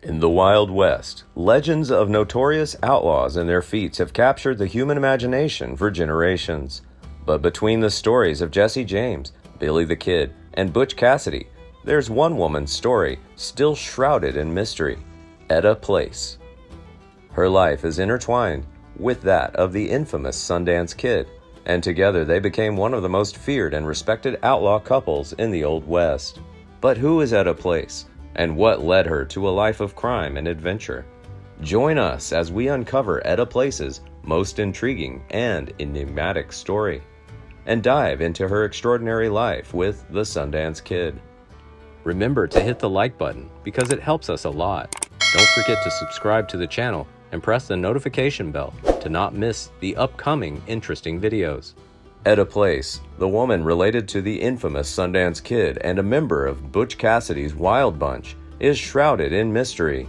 In the Wild West, legends of notorious outlaws and their feats have captured the human imagination for generations. But between the stories of Jesse James, Billy the Kid, and Butch Cassidy, there's one woman's story still shrouded in mystery: Etta Place. Her life is intertwined with that of the infamous Sundance Kid, and together they became one of the most feared and respected outlaw couples in the Old West. But who is Etta Place, and what led her to a life of crime and adventure? Join us as we uncover Etta Place's most intriguing and enigmatic story, and dive into her extraordinary life with the Sundance Kid. Remember to hit the like button because it helps us a lot. Don't forget to subscribe to the channel and press the notification bell to not miss the upcoming interesting videos. Etta Place, the woman related to the infamous Sundance Kid and a member of Butch Cassidy's Wild Bunch, is shrouded in mystery.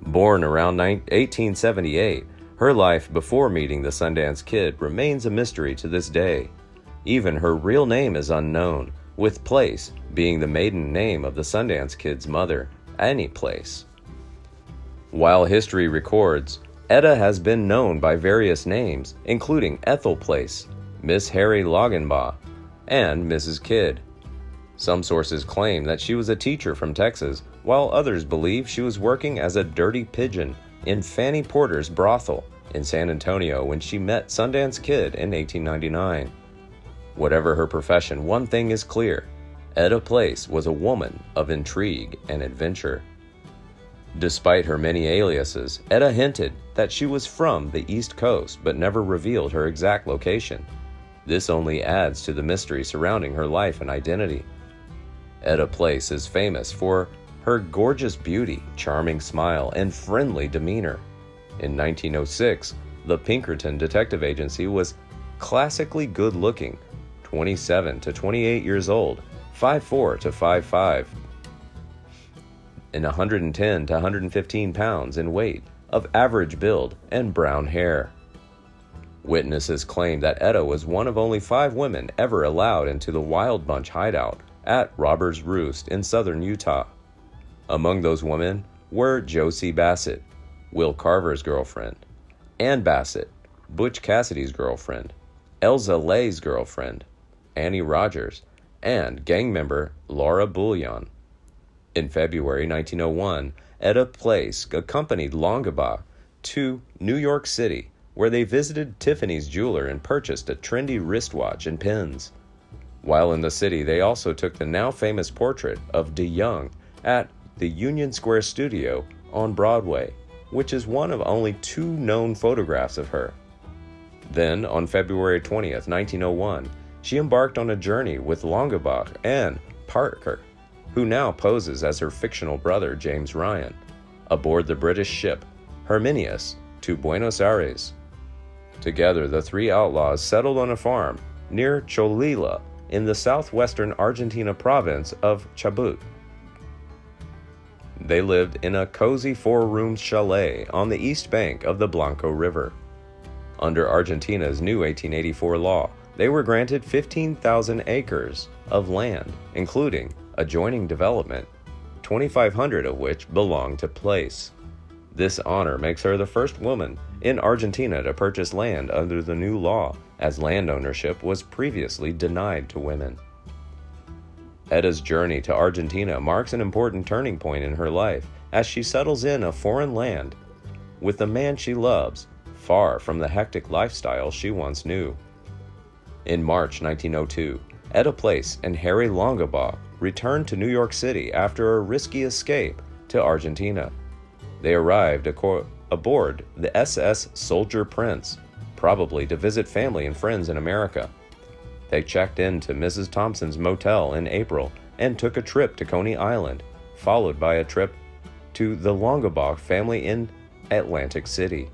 Born around 1878, her life before meeting the Sundance Kid remains a mystery to this day. Even her real name is unknown, with Place being the maiden name of the Sundance Kid's mother, Etta Place. While history records, Etta has been known by various names, including Etta Place, Miss Harry Loganbaugh, and Mrs. Kidd. Some sources claim that she was a teacher from Texas, while others believe she was working as a dirty pigeon in Fanny Porter's brothel in San Antonio when she met Sundance Kid in 1899. Whatever her profession, one thing is clear: Etta Place was a woman of intrigue and adventure. Despite her many aliases, Etta hinted that she was from the East Coast but never revealed her exact location. This only adds to the mystery surrounding her life and identity. Etta Place is famous for her gorgeous beauty, charming smile, and friendly demeanor. In 1906, the Pinkerton Detective Agency was classically good-looking, 27 to 28 years old, 5'4" to 5'5", and 110 to 115 pounds in weight, of average build, and brown hair. Witnesses claim that Etta was one of only 5 women ever allowed into the Wild Bunch hideout at Robber's Roost in southern Utah. Among those women were Josie Bassett, Will Carver's girlfriend, Ann Bassett, Butch Cassidy's girlfriend, Elza Lay's girlfriend, Annie Rogers, and gang member Laura Bullion. In February 1901, Etta Place accompanied Loganbaugh to New York City, where they visited Tiffany's jeweler and purchased a trendy wristwatch and pins. While in the city, they also took the now famous portrait of DeYoung at the Union Square Studio on Broadway, which is one of only 2 known photographs of her. Then, on February 20th, 1901, she embarked on a journey with Loganbaugh and Parker, who now poses as her fictional brother James Ryan, aboard the British ship Herminius to Buenos Aires. Together, the 3 outlaws settled on a farm near Cholila in the southwestern Argentina province of Chubut. They lived in a cozy 4-room chalet on the east bank of the Blanco River. Under Argentina's new 1884 law, they were granted 15,000 acres of land, including adjoining development, 2,500 of which belonged to Place. This honor makes her the first woman in Argentina to purchase land under the new law, as land ownership was previously denied to women. Etta's journey to Argentina marks an important turning point in her life as she settles in a foreign land with the man she loves, far from the hectic lifestyle she once knew. In March 1902, Etta Place and Harry Loganbaugh returned to New York City after a risky escape to Argentina. They arrived aboard the SS Soldier Prince, probably to visit family and friends in America. They checked into Mrs. Thompson's motel in April and took a trip to Coney Island, followed by a trip to the Loganbaugh family in Atlantic City.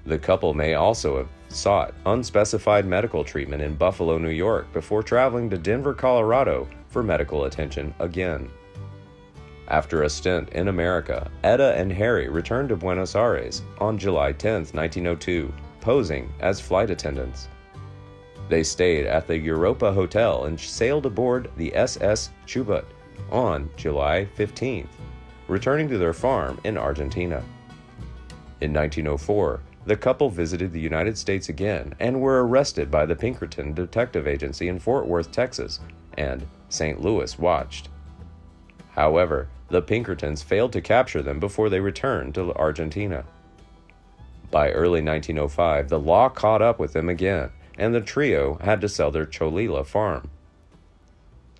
The couple may also have sought unspecified medical treatment in Buffalo, New York, before traveling to Denver, Colorado for medical attention again. After a stint in America, Etta and Harry returned to Buenos Aires on July 10, 1902, posing as flight attendants. They stayed at the Europa Hotel and sailed aboard the SS Chubut on July 15th, returning to their farm in Argentina. In 1904, the couple visited the United States again and were arrested by the Pinkerton Detective Agency in Fort Worth, Texas, and St. Louis watched. However, the Pinkertons failed to capture them before they returned to Argentina. By early 1905, the law caught up with them again, and the trio had to sell their Cholula farm.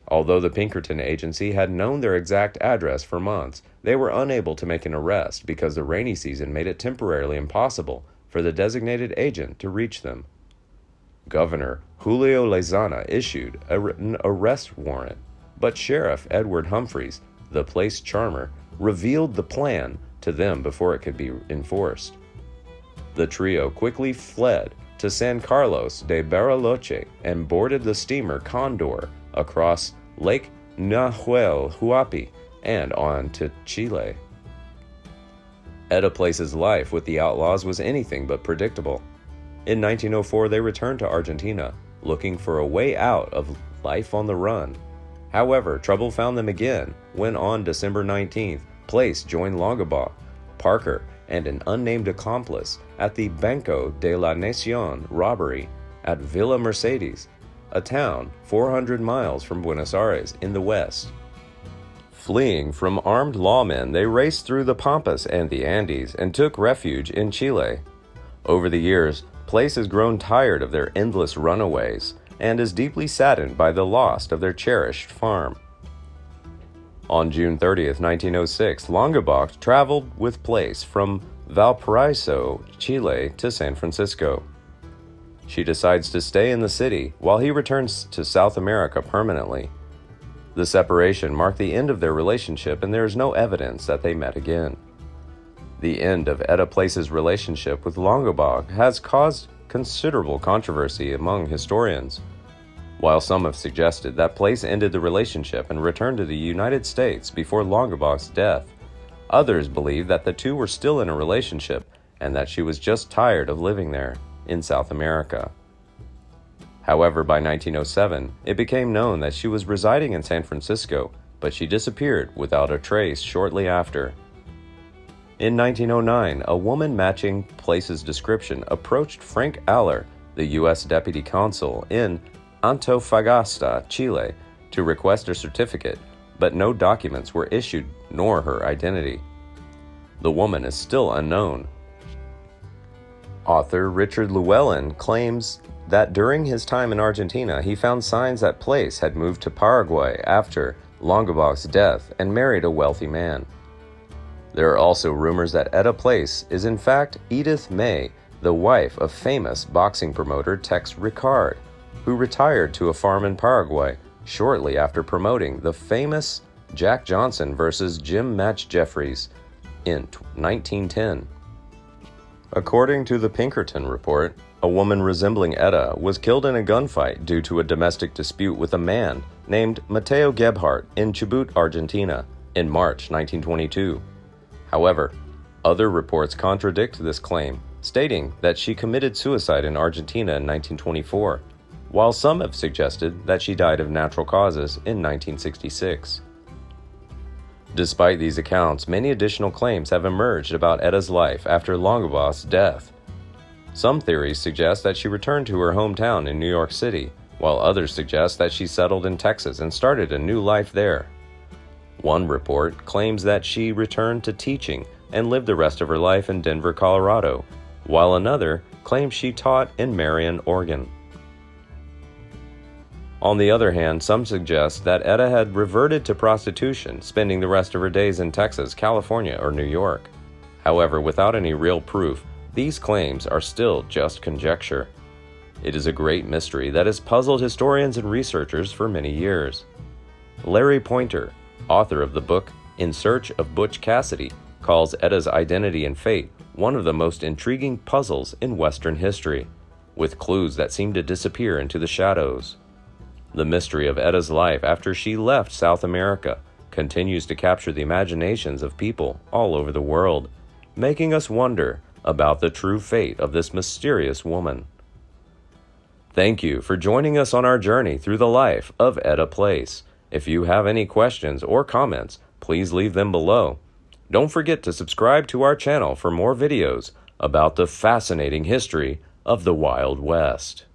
Although the Pinkerton agency had known their exact address for months, they were unable to make an arrest because the rainy season made it temporarily impossible for the designated agent to reach them. Governor Julio Lezana issued an arrest warrant, but Sheriff Edward Humphreys, the place charmer, revealed the plan to them before it could be enforced. The trio quickly fled to San Carlos de Bariloche and boarded the steamer Condor across Lake Nahuel Huapi and on to Chile. Etta Place's life with the outlaws was anything but predictable. In 1904, they returned to Argentina, looking for a way out of life on the run. However, trouble found them again when on December 19th, Place joined Longabaugh, Parker, and an unnamed accomplice at the Banco de la Nación robbery at Villa Mercedes, a town 400 miles from Buenos Aires in the west. Fleeing from armed lawmen, they raced through the Pampas and the Andes and took refuge in Chile. Over the years, Place has grown tired of their endless runaways and is deeply saddened by the loss of their cherished farm. On June 30th, 1906, Longabaugh traveled with Place from Valparaiso, Chile, to San Francisco. She decides to stay in the city while he returns to South America permanently. The separation marked the end of their relationship, and there is no evidence that they met again. The end of Etta Place's relationship with Longabaugh has caused considerable controversy among historians. While some have suggested that Place ended the relationship and returned to the United States before Longabaugh's death, others believe that the two were still in a relationship and that she was just tired of living there in South America. However, by 1907, it became known that she was residing in San Francisco, but she disappeared without a trace shortly after. In 1909, a woman matching Place's description approached Frank Aller, the U.S. Deputy Consul in Antofagasta, Chile, to request a certificate, but no documents were issued nor her identity. The woman is still unknown. Author Richard Llewellyn claims that during his time in Argentina, he found signs that Place had moved to Paraguay after Longabaugh's death and married a wealthy man. There are also rumors that Etta Place is in fact Edith May, the wife of famous boxing promoter Tex Ricard, who retired to a farm in Paraguay shortly after promoting the famous Jack Johnson vs. Jim Match Jeffries in 1910. According to the Pinkerton report, a woman resembling Etta was killed in a gunfight due to a domestic dispute with a man named Mateo Gebhardt in Chubut, Argentina, in March 1922. However, other reports contradict this claim, stating that she committed suicide in Argentina in 1924, while some have suggested that she died of natural causes in 1966. Despite these accounts, many additional claims have emerged about Etta's life after Longabaugh's death. Some theories suggest that she returned to her hometown in New York City, while others suggest that she settled in Texas and started a new life there. One report claims that she returned to teaching and lived the rest of her life in Denver, Colorado, while another claims she taught in Marion, Oregon. On the other hand, some suggest that Etta had reverted to prostitution, spending the rest of her days in Texas, California, or New York. However, without any real proof, these claims are still just conjecture. It is a great mystery that has puzzled historians and researchers for many years. Larry Pointer, author of the book In Search of Butch Cassidy, calls Etta's identity and fate one of the most intriguing puzzles in Western history, with clues that seem to disappear into the shadows. The mystery of Etta's life after she left South America continues to capture the imaginations of people all over the world, making us wonder about the true fate of this mysterious woman. Thank you for joining us on our journey through the life of Etta Place. If you have any questions or comments, please leave them below. Don't forget to subscribe to our channel for more videos about the fascinating history of the Wild West.